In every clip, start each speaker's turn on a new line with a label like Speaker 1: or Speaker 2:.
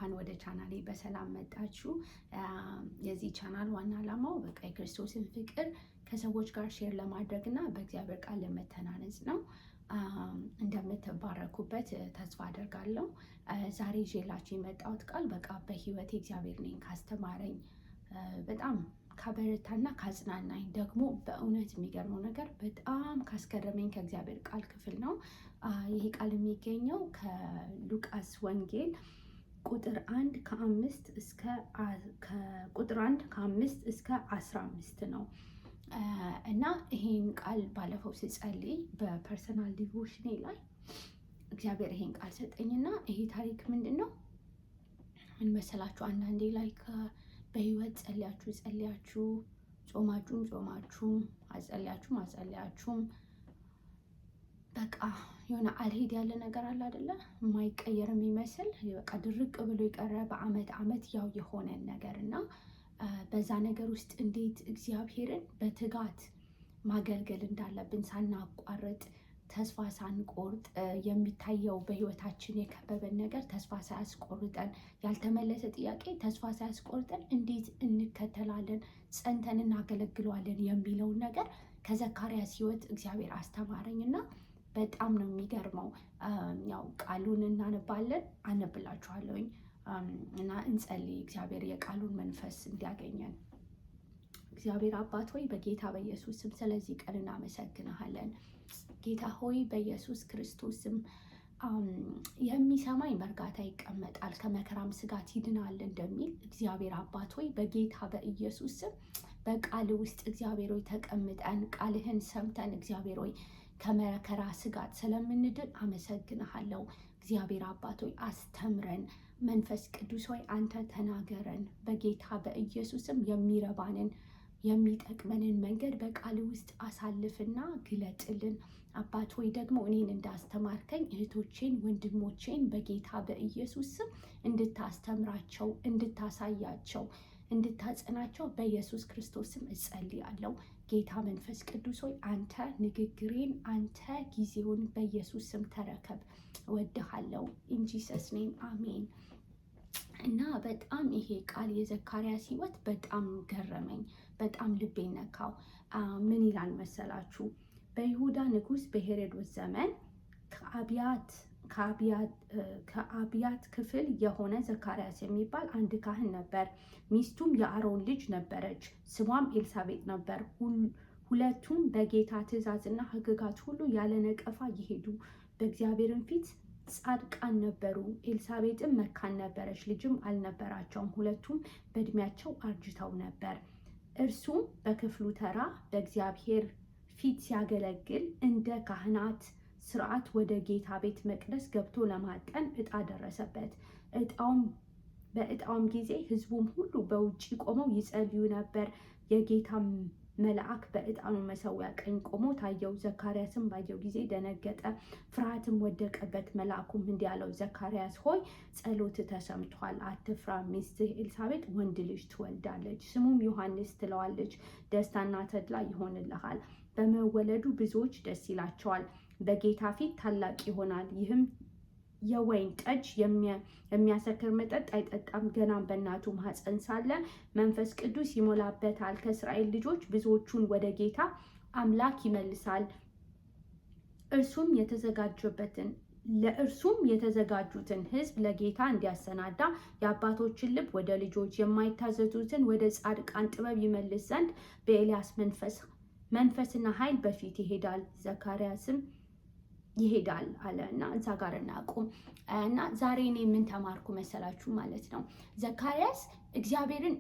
Speaker 1: እንኳን ወደ ቻናሌ በሰላም መጣችሁ። የዚህ ቻናል ዋና ዓላማው በቃ የክርስቶስን ፍቅር ከሰዎች ጋር ሼር ለማድረግ እና በእግዚአብሔር ቃል ለመተናነጽ ነው። እንደምትባረኩበት ተስፋ አደርጋለሁ። ዛሬ ይዤላችሁ የመጣሁት ቃል በቃ በህይወቴ እግዚአብሔር ነኝ ካስተማረኝ በጣም ካበረታና ካጽናናኝ ደግሞ በእውነት የሚገርመው ነገር በጣም ካስገረመኝ ከእግዚአብሔር ቃል ክፍል ነው። ይሄ ቃል የሚገኘው ከሉቃስ ወንጌል ቁጥር 1 ከ5 እስከ 15 ነው። እና ይሄን ቃል ባለፈው ስጸልይ በፐርሰናል ዲቮሽኔ ላይ እግዚአብሔር ይሄን ቃል ሰጠኝና ይሄ ታሪክ ምንድን ነው መሰላችሁ? አንዳንዴ ላይ በህይወት ጸልያችሁ ጾማችሁም አጸልያችሁም በቃ የሆነ አልሄድ ያለ ነገር አለ አይደለ? የማይቀየር የሚመስል በቃ ድርቅ ብሎ የቀረ በአመት ያው የሆነን ነገር እና በዛ ነገር ውስጥ እንዴት እግዚአብሔርን በትጋት ማገልገል እንዳለብን ሳናቋርጥ ተስፋ ሳንቆርጥ የሚታየው በህይወታችን የከበበን ነገር ተስፋ ሳያስቆርጠን ያልተመለሰ ጥያቄ ተስፋ ሳያስቆርጠን እንዴት እንከተላለን ጸንተን እናገለግለዋለን የሚለውን ነገር ከዘካርያስ ህይወት እግዚአብሔር አስተማረኝና በጣም ነው የሚገርመው። ያው ቃሉን እናነባለን፣ አነብላችኋለሁኝ እና እንጸልይ እግዚአብሔር የቃሉን መንፈስ እንዲያገኘን። እግዚአብሔር አባት ሆይ በጌታ በኢየሱስ ስም ስለዚህ ቀን እናመሰግንሃለን። ጌታ ሆይ በኢየሱስ ክርስቶስ ስም የሚሰማኝ በእርጋታ ይቀመጣል ከመከራም ስጋት ይድናል እንደሚል እግዚአብሔር አባት ሆይ በጌታ በኢየሱስ ስም በቃል ውስጥ እግዚአብሔር ሆይ ተቀምጠን ቃልህን ሰምተን እግዚአብሔር ሆይ ከመከራ ስጋት ስለምንድን አመሰግንሃለሁ። እግዚአብሔር አባት ሆይ አስተምረን። መንፈስ ቅዱስ ሆይ አንተ ተናገረን። በጌታ በኢየሱስም የሚረባንን የሚጠቅመንን መንገድ በቃል ውስጥ አሳልፍና ግለጥልን። አባት ሆይ ደግሞ እኔን እንዳስተማርከኝ እህቶቼን ወንድሞቼን በጌታ በኢየሱስ ስም እንድታስተምራቸው፣ እንድታሳያቸው፣ እንድታጸናቸው በኢየሱስ ክርስቶስ ስም እጸልያለሁ። ጌታ መንፈስ ቅዱስ ሆይ አንተ ንግግሬን፣ አንተ ጊዜውን በኢየሱስ ስም ተረከብ። እወድሃለሁ። ኢን ጂሰስ ኔም አሜን። እና በጣም ይሄ ቃል የዘካርያስ ህይወት በጣም ገረመኝ፣ በጣም ልቤን ነካው። ምን ይላል መሰላችሁ? በይሁዳ ንጉስ በሄሮድስ ዘመን ከአብያት ክፍል የሆነ ዘካርያስ የሚባል አንድ ካህን ነበር። ሚስቱም የአሮን ልጅ ነበረች፣ ስሟም ኤልሳቤጥ ነበር። ሁለቱም በጌታ ትእዛዝና ሕግጋት ሁሉ ያለ ነቀፋ ይሄዱ በእግዚአብሔርን ፊት ጻድቃን ነበሩ። ኤልሳቤጥም መካን ነበረች፣ ልጅም አልነበራቸውም። ሁለቱም በእድሜያቸው አርጅተው ነበር። እርሱም በክፍሉ ተራ በእግዚአብሔር ፊት ሲያገለግል እንደ ካህናት ስርዓት ወደ ጌታ ቤት መቅደስ ገብቶ ለማጠን ዕጣ ደረሰበት። በዕጣውም ጊዜ ሕዝቡም ሁሉ በውጭ ቆመው ይጸልዩ ነበር። የጌታም መልአክ በዕጣኑ መሠዊያ ቀኝ ቆሞ ታየው። ዘካርያስም ባየው ጊዜ ደነገጠ፣ ፍርሃትም ወደቀበት። መልአኩም እንዲህ አለው፣ ዘካርያስ ሆይ ጸሎት ተሰምቷል፣ አትፍራ። ሚስትህ ኤልሳቤጥ ወንድ ልጅ ትወልዳለች፣ ስሙም ዮሐንስ ትለዋለች። ደስታና ተድላ ይሆንልሃል፣ በመወለዱ ብዙዎች ደስ ይላቸዋል። በጌታ ፊት ታላቅ ይሆናል። ይህም የወይን ጠጅ የሚያሰክር መጠጥ አይጠጣም። ገናም በእናቱ ማኅፀን ሳለ መንፈስ ቅዱስ ይሞላበታል። ከእስራኤል ልጆች ብዙዎቹን ወደ ጌታ አምላክ ይመልሳል። ለእርሱም የተዘጋጁትን ሕዝብ ለጌታ እንዲያሰናዳ የአባቶችን ልብ ወደ ልጆች የማይታዘዙትን ወደ ጻድቃን ጥበብ ይመልስ ዘንድ በኤልያስ መንፈስና ኃይል በፊት ይሄዳል። ዘካርያስም ይሄዳል አለ እና እዛ ጋር እናቁም እና ዛሬ እኔ ምን ተማርኩ መሰላችሁ ማለት ነው። ዘካርያስ እግዚአብሔርን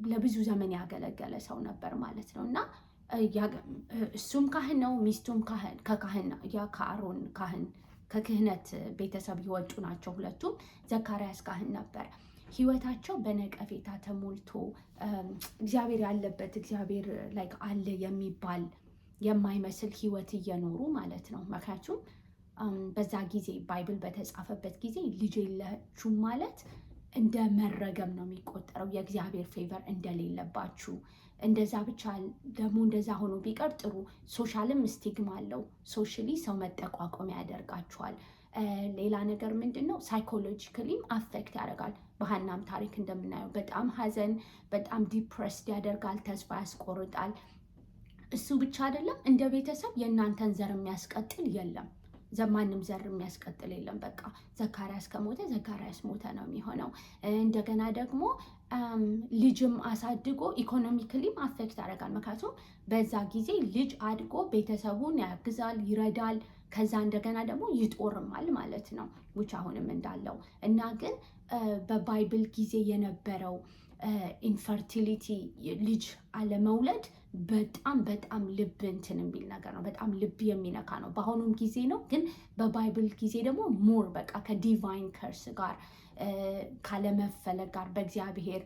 Speaker 1: ለብዙ ዘመን ያገለገለ ሰው ነበር ማለት ነው እና እሱም ካህን ነው፣ ሚስቱም ከአሮን ካህን ከክህነት ቤተሰብ የወጡ ናቸው። ሁለቱም ዘካርያስ ካህን ነበር። ህይወታቸው በነቀፌታ ተሞልቶ እግዚአብሔር ያለበት እግዚአብሔር ላይ አለ የሚባል የማይመስል ህይወት እየኖሩ ማለት ነው። ምክንያቱም በዛ ጊዜ ባይብል በተጻፈበት ጊዜ ልጅ የላችሁም ማለት እንደ መረገም ነው የሚቆጠረው፣ የእግዚአብሔር ፌቨር እንደሌለባችሁ። እንደዛ ብቻ ደግሞ እንደዛ ሆኖ ቢቀር ጥሩ። ሶሻልም ስቲግማ አለው። ሶሻሊ ሰው መጠቋቋሚያ ያደርጋችኋል። ሌላ ነገር ምንድን ነው? ሳይኮሎጂካሊም አፌክት ያደርጋል። በሀናም ታሪክ እንደምናየው በጣም ሀዘን፣ በጣም ዲፕሬስድ ያደርጋል፣ ተስፋ ያስቆርጣል። እሱ ብቻ አይደለም፣ እንደ ቤተሰብ የእናንተን ዘር የሚያስቀጥል የለም። ማንም ዘር የሚያስቀጥል የለም። በቃ ዘካርያስ ከሞተ ዘካርያስ ሞተ ነው የሚሆነው። እንደገና ደግሞ ልጅም አሳድጎ ኢኮኖሚክሊም አፌክት ያደርጋል። ምክንያቱም በዛ ጊዜ ልጅ አድጎ ቤተሰቡን ያግዛል፣ ይረዳል። ከዛ እንደገና ደግሞ ይጦርማል ማለት ነው፣ ውጭ አሁንም እንዳለው እና ግን በባይብል ጊዜ የነበረው ኢንፈርቲሊቲ ልጅ አለመውለድ በጣም በጣም ልብ እንትን የሚል ነገር ነው። በጣም ልብ የሚነካ ነው። በአሁኑም ጊዜ ነው፣ ግን በባይብል ጊዜ ደግሞ ሞር በቃ ከዲቫይን ከርስ ጋር ካለመፈለግ ጋር በእግዚአብሔር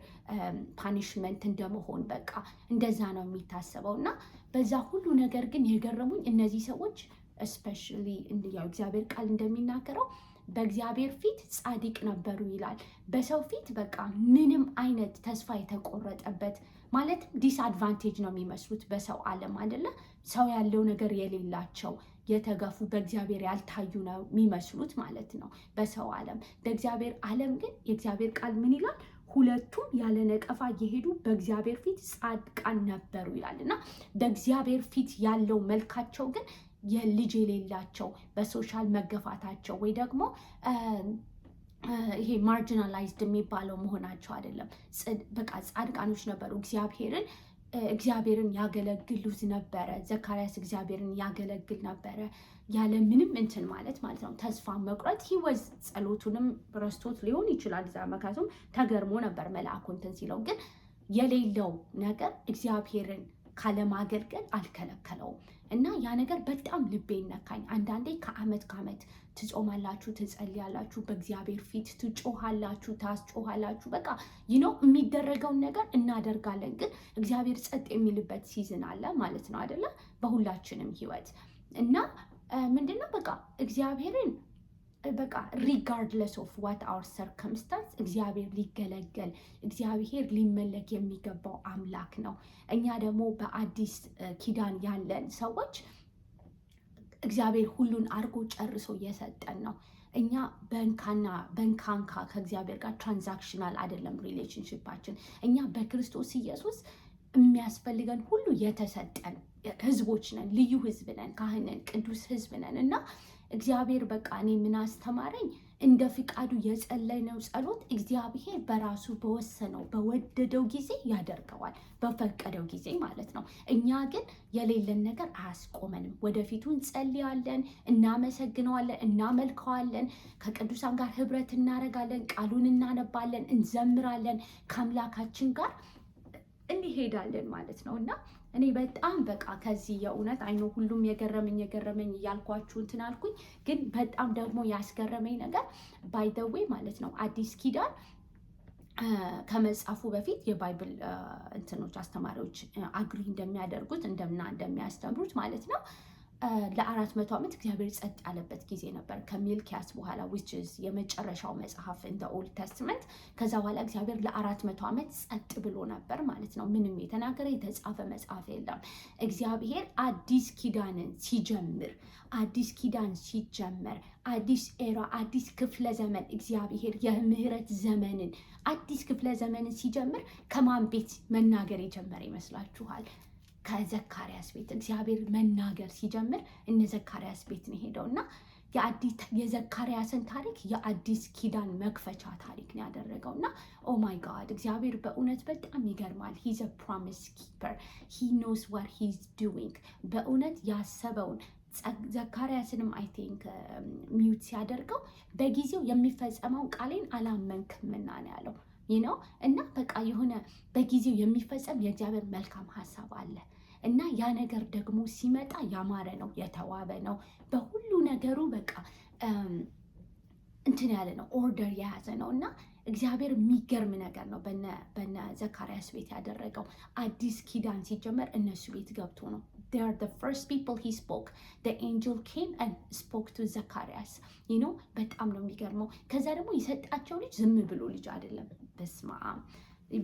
Speaker 1: ፓኒሽመንት እንደመሆን በቃ እንደዛ ነው የሚታሰበው። እና በዛ ሁሉ ነገር ግን የገረሙኝ እነዚህ ሰዎች እስፔሻሊ ያው እግዚአብሔር ቃል እንደሚናገረው በእግዚአብሔር ፊት ጻድቅ ነበሩ ይላል። በሰው ፊት በቃ ምንም አይነት ተስፋ የተቆረጠበት ማለትም ዲስአድቫንቴጅ ነው የሚመስሉት በሰው ዓለም አይደለ? ሰው ያለው ነገር የሌላቸው የተገፉ በእግዚአብሔር ያልታዩ ነው የሚመስሉት ማለት ነው በሰው ዓለም። በእግዚአብሔር ዓለም ግን የእግዚአብሔር ቃል ምን ይላል? ሁለቱም ያለ ነቀፋ እየሄዱ በእግዚአብሔር ፊት ጻድቃን ነበሩ ይላል። እና በእግዚአብሔር ፊት ያለው መልካቸው ግን የልጅ የሌላቸው በሶሻል መገፋታቸው ወይ ደግሞ ይሄ ማርጂናላይዝድ የሚባለው መሆናቸው አይደለም። በቃ ጻድቃኖች ነበሩ። እግዚአብሔርን ያገለግሉት ነበረ። ዘካርያስ እግዚአብሔርን ያገለግል ነበረ ያለ ምንም እንትን ማለት ነው። ተስፋ መቁረጥ ህይወት ጸሎቱንም ረስቶት ሊሆን ይችላል እዛ። ምክንያቱም ተገርሞ ነበር መልአኩ እንትን ሲለው፣ ግን የሌለው ነገር እግዚአብሔርን ካለማገልገል አልከለከለውም። እና ያ ነገር በጣም ልቤ ነካኝ። አንዳንዴ ከአመት ትጾማላችሁ፣ ትጸልያላችሁ፣ በእግዚአብሔር ፊት ትጮሃላችሁ፣ ታስጮሃላችሁ። በቃ የሚደረገውን ነገር እናደርጋለን፣ ግን እግዚአብሔር ጸጥ የሚልበት ሲዝን አለ ማለት ነው አይደለ? በሁላችንም ህይወት እና ምንድነው በቃ እግዚአብሔርን በቃ ሪጋርድለስ ኦፍ ዋት አወር ሰርከምስታንስ እግዚአብሔር ሊገለገል እግዚአብሔር ሊመለክ የሚገባው አምላክ ነው። እኛ ደግሞ በአዲስ ኪዳን ያለን ሰዎች እግዚአብሔር ሁሉን አድርጎ ጨርሶ እየሰጠን ነው። እኛ በንካንካ ከእግዚአብሔር ጋር ትራንዛክሽናል አይደለም ሪሌሽንሽፓችን። እኛ በክርስቶስ ኢየሱስ የሚያስፈልገን ሁሉ የተሰጠን ህዝቦች ነን፣ ልዩ ህዝብ ነን፣ ካህን ነን፣ ቅዱስ ህዝብ ነን እና እግዚአብሔር በቃ እኔ ምን አስተማረኝ? እንደ ፍቃዱ የጸለይነው ጸሎት እግዚአብሔር በራሱ በወሰነው በወደደው ጊዜ ያደርገዋል፣ በፈቀደው ጊዜ ማለት ነው። እኛ ግን የሌለን ነገር አያስቆመንም። ወደፊቱ እንጸልያለን፣ እናመሰግነዋለን፣ እናመልከዋለን፣ ከቅዱሳን ጋር ህብረት እናደርጋለን፣ ቃሉን እናነባለን፣ እንዘምራለን፣ ከአምላካችን ጋር እንሄዳለን ማለት ነው እና እኔ በጣም በቃ ከዚህ የእውነት አይኖ ሁሉም የገረመኝ እያልኳችሁ እንትን አልኩኝ። ግን በጣም ደግሞ ያስገረመኝ ነገር ባይ ዘ ዌይ ማለት ነው አዲስ ኪዳን ከመጻፉ በፊት የባይብል እንትኖች አስተማሪዎች አግሪ እንደሚያደርጉት እንደሚያስተምሩት ማለት ነው ለ400 ዓመት እግዚአብሔር ጸጥ ያለበት ጊዜ ነበር ከሚልኪያስ በኋላ which is የመጨረሻው መጽሐፍ in the Old Testament። ከዛ በኋላ እግዚአብሔር ለ400 ዓመት ጸጥ ብሎ ነበር ማለት ነው። ምንም የተናገረ የተጻፈ መጽሐፍ የለም። እግዚአብሔር አዲስ ኪዳንን ሲጀምር አዲስ ኤራ አዲስ ክፍለ ዘመን እግዚአብሔር የምህረት ዘመንን አዲስ ክፍለ ዘመንን ሲጀምር ከማን ቤት መናገር የጀመረ ይመስላችኋል? ከዘካርያስ ቤት እግዚአብሔር መናገር ሲጀምር እነ ዘካርያስ ቤት ነው ሄደው እና የዘካርያስን ታሪክ የአዲስ ኪዳን መክፈቻ ታሪክ ነው ያደረገው። እና ኦ ማይ ጋድ እግዚአብሔር በእውነት በጣም ይገርማል። ሂዝ አ ፕሮሚስ ኪፐር ሂ ኖስ ዋት ሂዝ ዱዊንግ። በእውነት ያሰበውን ዘካርያስንም አይ ቲንክ ሚዩት ሲያደርገው በጊዜው የሚፈጸመውን ቃሌን አላመንክምና ነው ያለው ነው። እና በቃ የሆነ በጊዜው የሚፈጸም የእግዚአብሔር መልካም ሀሳብ አለ እና ያ ነገር ደግሞ ሲመጣ ያማረ ነው፣ የተዋበ ነው። በሁሉ ነገሩ በቃ እንትን ያለ ነው፣ ኦርደር የያዘ ነው። እና እግዚአብሔር የሚገርም ነገር ነው በነ ዘካርያስ ቤት ያደረገው። አዲስ ኪዳን ሲጀመር እነሱ ቤት ገብቶ ነው። they are the first people he spoke. the angel came and spoke to ዘካርያስ በጣም ነው የሚገርመው። ከዛ ደግሞ የሰጣቸው ልጅ ዝም ብሎ ልጅ አይደለም። በስመ አብ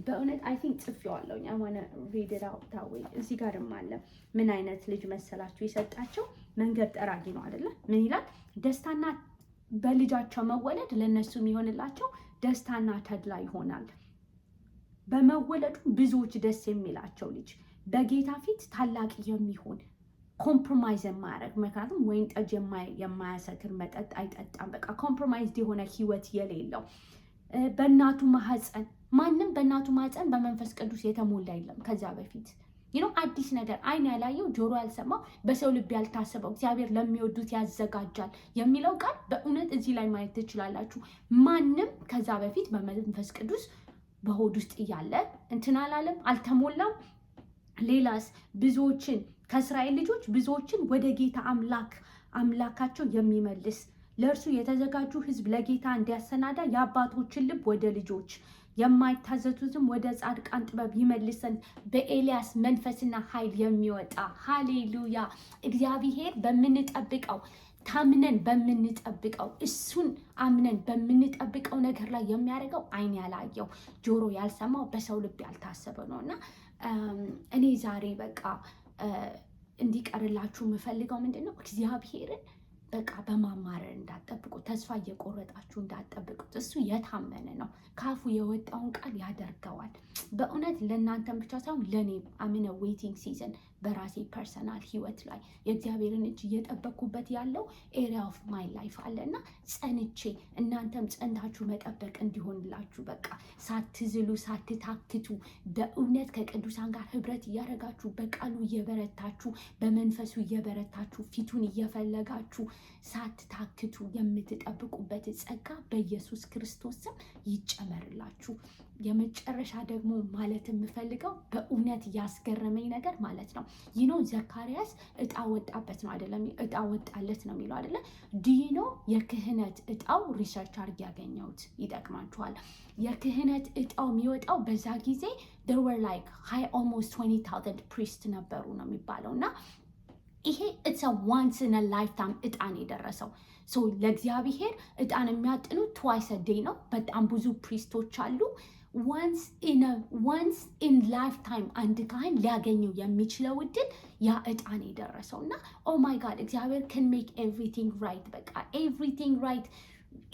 Speaker 1: በእውነት አይ ቲንክ ጽፌዋለሁ። I want to read it out that way። እዚህ ጋርም አለ። ምን አይነት ልጅ መሰላችሁ የሰጣቸው? መንገድ ጠራጊ ነው አይደለ? ምን ይላል? በልጃቸው መወለድ ለነሱ የሚሆንላቸው ደስታና ተድላ ይሆናል። በመወለዱ ብዙዎች ደስ የሚላቸው ልጅ በጌታ ፊት ታላቅ የሚሆን ኮምፕሮማይዝ የማያደርግ ምክንያቱም ወይን ጠጅ የማያሰክር መጠጥ አይጠጣም። በቃ ኮምፕሮማይዝ የሆነ ህይወት የሌለው በእናቱ ማህፀን ማንም በእናቱ ማህፀን በመንፈስ ቅዱስ የተሞላ የለም ከዚያ በፊት አዲስ ነገር አይን ያላየው ጆሮ ያልሰማው በሰው ልብ ያልታሰበው እግዚአብሔር ለሚወዱት ያዘጋጃል የሚለው ቃል በእውነት እዚህ ላይ ማየት ትችላላችሁ። ማንም ከዛ በፊት በመንፈስ ቅዱስ በሆድ ውስጥ እያለ እንትን አላለም፣ አልተሞላም። ሌላስ ብዙዎችን ከእስራኤል ልጆች ብዙዎችን ወደ ጌታ አምላካቸው የሚመልስ ለእርሱ የተዘጋጁ ህዝብ ለጌታ እንዲያሰናዳ የአባቶችን ልብ ወደ ልጆች የማይታዘዙትም ወደ ጻድቃን ጥበብ ይመልሰን በኤልያስ መንፈስና ኃይል የሚወጣ ሃሌሉያ። እግዚአብሔር በምንጠብቀው ታምነን በምንጠብቀው እሱን አምነን በምንጠብቀው ነገር ላይ የሚያደርገው አይን ያላየው ጆሮ ያልሰማው በሰው ልብ ያልታሰበ ነው እና እኔ ዛሬ በቃ እንዲቀርላችሁ የምፈልገው ምንድን ነው? እግዚአብሔርን በቃ በማማረር እንዳትጠብቁት፣ ተስፋ እየቆረጣችሁ እንዳትጠብቁት። እሱ የታመነ ነው። ካፉ የወጣውን ቃል ያደርገዋል። በእውነት ለእናንተም ብቻ ሳይሆን ለእኔም አምነ ዌቲንግ ሲዝን በራሴ ፐርሰናል ህይወት ላይ የእግዚአብሔርን እጅ እየጠበቅኩበት ያለው ኤሪያ ኦፍ ማይ ላይፍ አለና ጸንቼ እናንተም ጸንታችሁ መጠበቅ እንዲሆንላችሁ በቃ ሳትዝሉ ሳትታክቱ በእውነት ከቅዱሳን ጋር ህብረት እያደረጋችሁ በቃሉ እየበረታችሁ በመንፈሱ እየበረታችሁ ፊቱን እየፈለጋችሁ ሳትታክቱ የምትጠብቁበት ጸጋ በኢየሱስ ክርስቶስ ስም ይጨመርላችሁ። የመጨረሻ ደግሞ ማለት የምፈልገው በእውነት ያስገረመኝ ነገር ማለት ነው ዘካርያስ እጣ ወጣበት ነው አይደለም? እጣ ወጣለት ነው የሚለው አይደለ? ዲኖ የክህነት እጣው ሪሰርች አድርጌ ያገኘሁት ይጠቅማችኋል። የክህነት እጣው የሚወጣው በዛ ጊዜ there were like high almost 20,000 priest ነበሩ ነው የሚባለው እና ይሄ it's a once in a lifetime እጣን የደረሰው ለእግዚአብሔር እጣን የሚያጥኑት twice a day ነው። በጣም ብዙ ፕሪስቶች አሉ። once in lifetime አንድ ካህን ሊያገኘው የሚችለው እድል ያ እጣን የደረሰው እና ኦ ማይ ጋድ እግዚአብሔር can make everything right በቃ everything right,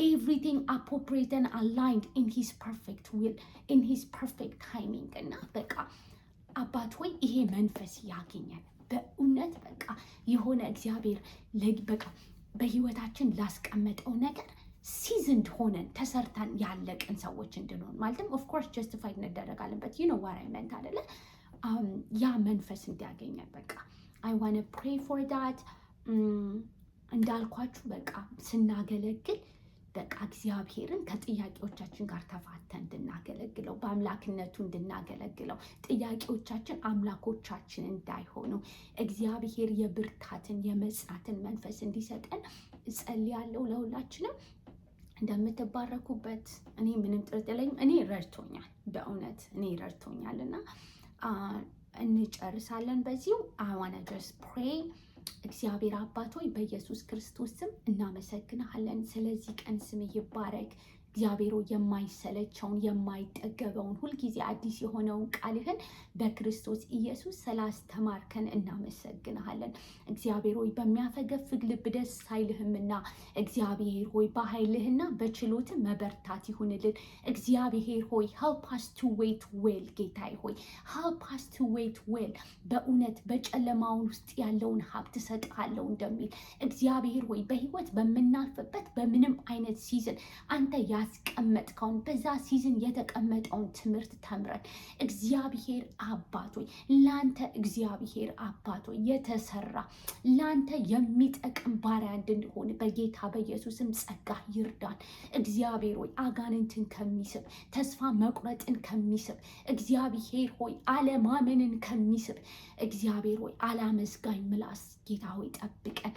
Speaker 1: everything appropriate and aligned in his perfect will, in his perfect timing እና በቃ አባት ሆይ ይሄ መንፈስ ያገኛል በእውነት በቃ የሆነ እግዚአብሔር በቃ በህይወታችን ላስቀመጠው ነገር ሲዝንድ ሆነን ተሰርተን ያለቅን ሰዎች እንድንሆን ማለትም ኦፍኮርስ ጀስቲፋይድ እንደረጋለን በት what I meant አይደለ? ያ መንፈስ እንዲያገኘን በቃ I want to pray for that። እንዳልኳችሁ በቃ ስናገለግል በቃ እግዚአብሔርን ከጥያቄዎቻችን ጋር ተፋተን እንድናገለግለው በአምላክነቱ እንድናገለግለው ጥያቄዎቻችን አምላኮቻችን እንዳይሆኑ እግዚአብሔር የብርታትን የመጽናትን መንፈስ እንዲሰጠን እጸልያለሁ። ለሁላችንም እንደምትባረኩበት እኔ ምንም ጥርጥር የለኝም። እኔ ረድቶኛል፣ በእውነት እኔ ረድቶኛል እና እንጨርሳለን በዚሁ I want to just pray። እግዚአብሔር አባት ሆይ በኢየሱስ ክርስቶስ ስም እናመሰግናለን። ስለዚህ ቀን ስምህ ይባረክ። እግዚአብሔር የማይሰለቸውን የማይጠገበውን ሁልጊዜ አዲስ የሆነውን ቃልህን በክርስቶስ ኢየሱስ ስላስተማርከን እናመሰግናለን። እግዚአብሔር ሆይ በሚያፈገፍግ ልብ ደስ አይልህምና እግዚአብሔር ሆይ በኃይልህና በችሎት መበርታት ይሁንልን። እግዚአብሔር ሆይ help us to wait well ጌታዬ ሆይ help us to wait well። በእውነት በጨለማውን ውስጥ ያለውን ሀብት እሰጥሃለሁ እንደሚል እግዚአብሔር ሆይ በህይወት በምናልፍበት በምንም አይነት ሲዝን አንተ ያስቀመጥከውን በዛ ሲዝን የተቀመጠውን ትምህርት ተምረን እግዚአብሔር አባት ሆይ ላንተ እግዚአብሔር አባት ሆይ የተሰራ ላንተ የሚጠቅም ባሪያ እንድንሆን በጌታ በኢየሱስም ጸጋ ይርዳን። እግዚአብሔር ሆይ አጋንንትን ከሚስብ ተስፋ መቁረጥን ከሚስብ እግዚአብሔር ሆይ አለማመንን ከሚስብ እግዚአብሔር ሆይ አላመስጋኝ ምላስ ጌታ ሆይ ጠብቀን።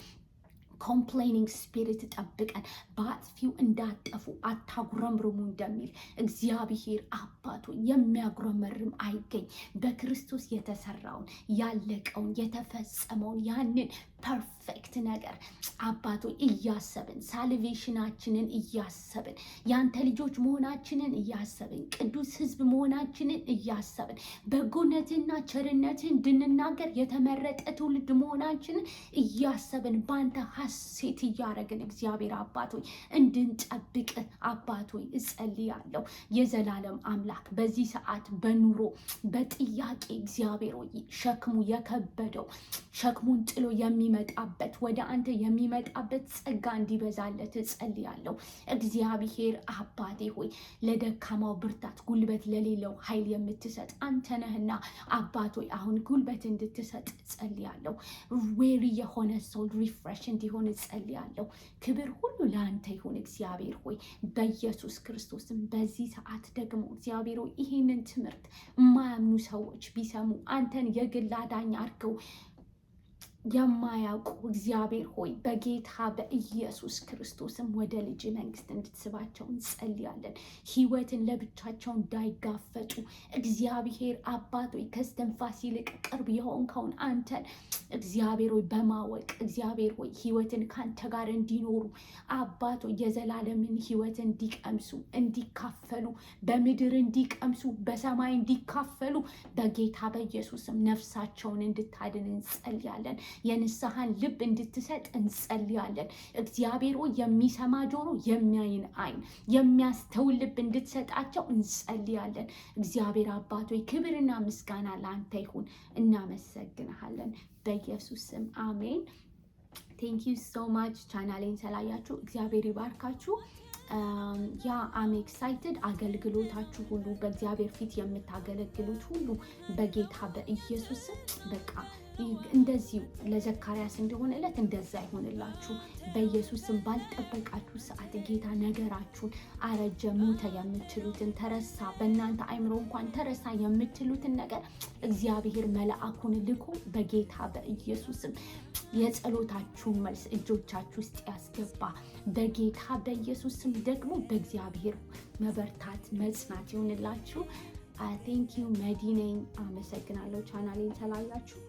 Speaker 1: ኮምፕሌኒንግ ስፒሪት ጠብቀን በአጥፊው እንዳጠፉ አታጉረምርሙ እንደሚል እግዚአብሔር አባቶ የሚያጉረመርም አይገኝ። በክርስቶስ የተሰራውን ያለቀውን የተፈጸመውን ያንን ፐርፌክት ነገር አባቶ እያሰብን ሳልቬሽናችንን እያሰብን ያንተ ልጆች መሆናችንን እያሰብን ቅዱስ ሕዝብ መሆናችንን እያሰብን በጎነትና ቸርነትን እንድንናገር የተመረጠ ትውልድ መሆናችንን እያሰብን በአንተ ሐሴት እያደረግን እግዚአብሔር አባቶይ እንድንጠብቅ አባቶይ እጸልያለሁ። የዘላለም አምላክ በዚህ ሰዓት በኑሮ በጥያቄ እግዚአብሔር ሆይ ሸክሙ የከበደው ሸክሙን ጥሎ የሚመጣበት ወደ አንተ የሚመጣበት ጸጋ እንዲበዛለት እጸልያለሁ። እግዚአብሔር አባቴ ሆይ ለደካማው ብርታት፣ ጉልበት ለሌለው ኃይል የምትሰጥ አንተ ነህና አባት ሆይ አሁን ጉልበት እንድትሰጥ እጸልያለሁ። ዌሪ የሆነ ሰው ሪፍሬሽ እንዲሆን እጸልያለሁ። ክብር ሁሉ ለአንተ ይሁን እግዚአብሔር ሆይ በኢየሱስ ክርስቶስም። በዚህ ሰዓት ደግሞ እግዚአብሔር ሆይ ይህንን ትምህርት የማያምኑ ሰዎች ቢሰሙ አንተን የግል አዳኝ አድርገው የማያውቁ እግዚአብሔር ሆይ በጌታ በኢየሱስ ክርስቶስም ወደ ልጅ መንግስት እንድትስባቸው እንጸልያለን። ህይወትን ለብቻቸው እንዳይጋፈጡ እግዚአብሔር አባት ሆይ ከስተንፋስ ይልቅ ቅርብ የሆንከውን አንተን እግዚአብሔር ሆይ በማወቅ እግዚአብሔር ሆይ ህይወትን ካንተ ጋር እንዲኖሩ አባት ሆይ የዘላለምን ህይወት እንዲቀምሱ እንዲካፈሉ በምድር እንዲቀምሱ በሰማይ እንዲካፈሉ በጌታ በኢየሱስም ነፍሳቸውን እንድታድን እንጸልያለን። የንስሐን ልብ እንድትሰጥ እንጸልያለን። እግዚአብሔር ሆይ የሚሰማ ጆሮ፣ የሚያይን አይን፣ የሚያስተውል ልብ እንድትሰጣቸው እንጸልያለን። እግዚአብሔር አባት ሆይ ክብርና ምስጋና ለአንተ ይሁን። እናመሰግንሃለን በኢየሱስ ስም አሜን። ቴንክ ዩ ሶ ማች። ቻናሌን ስላያችሁ እግዚአብሔር ይባርካችሁ። ያ አም ኤክሳይትድ አገልግሎታችሁ ሁሉ በእግዚአብሔር ፊት የምታገለግሉት ሁሉ በጌታ በኢየሱስ ስም በቃ እንደዚሁ ለዘካርያስ እንደሆነለት እንደዛ ይሆንላችሁ በኢየሱስም። ባልጠበቃችሁ ሰዓት ጌታ ነገራችሁን አረጀ፣ ሞተ የምትሉትን ተረሳ፣ በእናንተ አይምሮ እንኳን ተረሳ የምትሉትን ነገር እግዚአብሔር መልአኩን ልኮ በጌታ በኢየሱስም የጸሎታችሁን መልስ እጆቻችሁ ውስጥ ያስገባ በጌታ በኢየሱስም። ደግሞ በእግዚአብሔር መበርታት መጽናት ይሆንላችሁ። ቴንክ ዩ መዲነኝ። አመሰግናለሁ ቻናሌን ስላያችሁ።